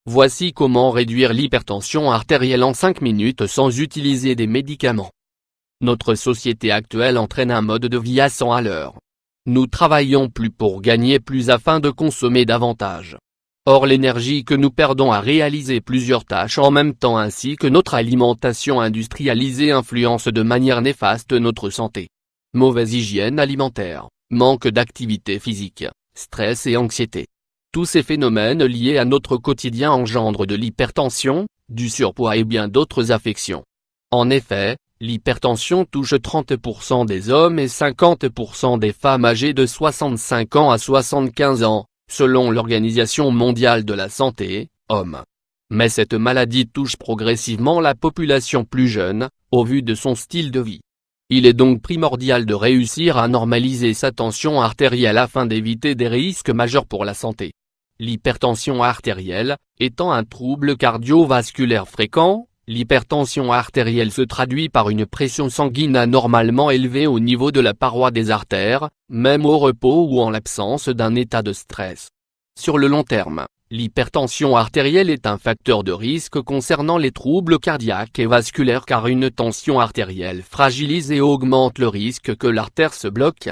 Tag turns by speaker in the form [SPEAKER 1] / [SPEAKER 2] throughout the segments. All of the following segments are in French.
[SPEAKER 1] Voici comment réduire l'hypertension artérielle en 5 minutes sans utiliser des médicaments. Notre société actuelle entraîne un mode de vie à 100 à l'heure. Nous travaillons plus pour gagner plus afin de consommer davantage. Or l'énergie que nous perdons à réaliser plusieurs tâches en même temps ainsi que notre alimentation industrialisée influence de manière néfaste notre santé. Mauvaise hygiène alimentaire, manque d'activité physique, stress et anxiété. Tous ces phénomènes liés à notre quotidien engendrent de l'hypertension, du surpoids et bien d'autres affections. En effet, l'hypertension touche 30% des hommes et 50% des femmes âgées de 65 ans à 75 ans, selon l'Organisation mondiale de la santé, OMS. Mais cette maladie touche progressivement la population plus jeune, au vu de son style de vie. Il est donc primordial de réussir à normaliser sa tension artérielle afin d'éviter des risques majeurs pour la santé. L'hypertension artérielle, étant un trouble cardiovasculaire fréquent, l'hypertension artérielle se traduit par une pression sanguine anormalement élevée au niveau de la paroi des artères, même au repos ou en l'absence d'un état de stress. Sur le long terme, l'hypertension artérielle est un facteur de risque concernant les troubles cardiaques et vasculaires car une tension artérielle fragilise et augmente le risque que l'artère se bloque.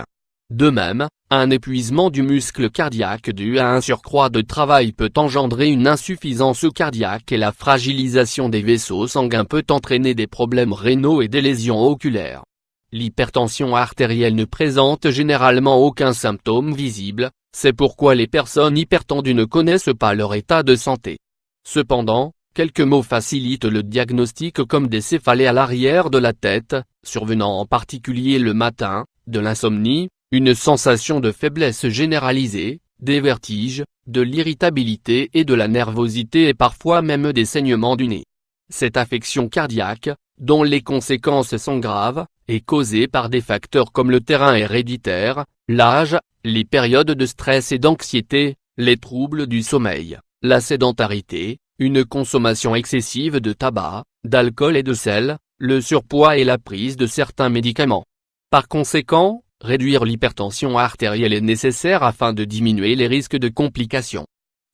[SPEAKER 1] De même, un épuisement du muscle cardiaque dû à un surcroît de travail peut engendrer une insuffisance cardiaque et la fragilisation des vaisseaux sanguins peut entraîner des problèmes rénaux et des lésions oculaires. L'hypertension artérielle ne présente généralement aucun symptôme visible, c'est pourquoi les personnes hypertendues ne connaissent pas leur état de santé. Cependant, quelques mots facilitent le diagnostic comme des céphalées à l'arrière de la tête, survenant en particulier le matin, de l'insomnie, une sensation de faiblesse généralisée, des vertiges, de l'irritabilité et de la nervosité et parfois même des saignements du nez. Cette affection cardiaque, dont les conséquences sont graves, est causée par des facteurs comme le terrain héréditaire, l'âge, les périodes de stress et d'anxiété, les troubles du sommeil, la sédentarité, une consommation excessive de tabac, d'alcool et de sel, le surpoids et la prise de certains médicaments. Par conséquent, réduire l'hypertension artérielle est nécessaire afin de diminuer les risques de complications.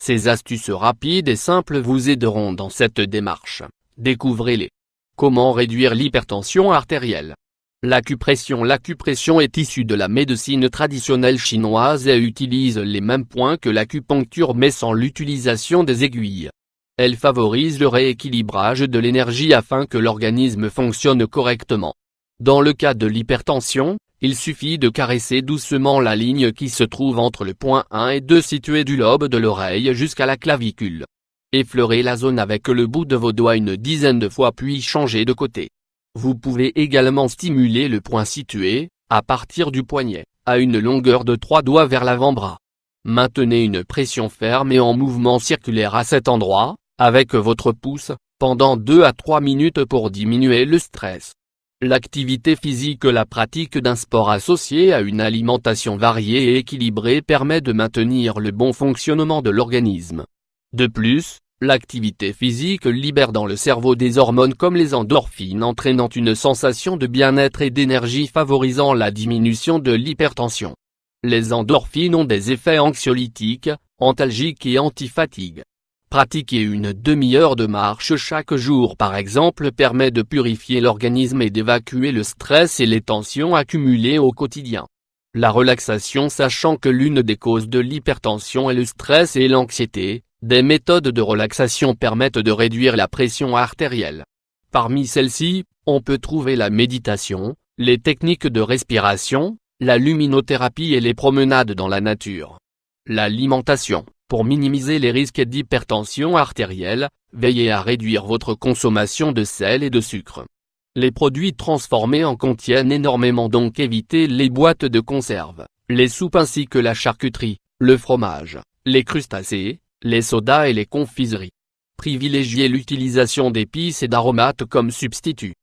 [SPEAKER 1] Ces astuces rapides et simples vous aideront dans cette démarche. Découvrez-les. Comment réduire l'hypertension artérielle? L'acupression est issue de la médecine traditionnelle chinoise et utilise les mêmes points que l'acupuncture mais sans l'utilisation des aiguilles. Elle favorise le rééquilibrage de l'énergie afin que l'organisme fonctionne correctement. Dans le cas de l'hypertension, il suffit de caresser doucement la ligne qui se trouve entre le point 1 et 2 situé du lobe de l'oreille jusqu'à la clavicule. Effleurez la zone avec le bout de vos doigts une dizaine de fois puis changez de côté. Vous pouvez également stimuler le point situé, à partir du poignet, à une longueur de 3 doigts vers l'avant-bras. Maintenez une pression ferme et en mouvement circulaire à cet endroit, avec votre pouce, pendant 2 à 3 minutes pour diminuer le stress. L'activité physique. La pratique d'un sport associé à une alimentation variée et équilibrée permet de maintenir le bon fonctionnement de l'organisme. De plus, l'activité physique libère dans le cerveau des hormones comme les endorphines entraînant une sensation de bien-être et d'énergie favorisant la diminution de l'hypertension. Les endorphines ont des effets anxiolytiques, antalgiques et anti-fatigue. Pratiquer une demi-heure de marche chaque jour par exemple permet de purifier l'organisme et d'évacuer le stress et les tensions accumulées au quotidien. La relaxation. Sachant que l'une des causes de l'hypertension est le stress et l'anxiété, des méthodes de relaxation permettent de réduire la pression artérielle. Parmi celles-ci, on peut trouver la méditation, les techniques de respiration, la luminothérapie et les promenades dans la nature. L'alimentation. Pour minimiser les risques d'hypertension artérielle, veillez à réduire votre consommation de sel et de sucre. Les produits transformés en contiennent énormément donc évitez les boîtes de conserve, les soupes ainsi que la charcuterie, le fromage, les crustacés, les sodas et les confiseries. Privilégiez l'utilisation d'épices et d'aromates comme substitut.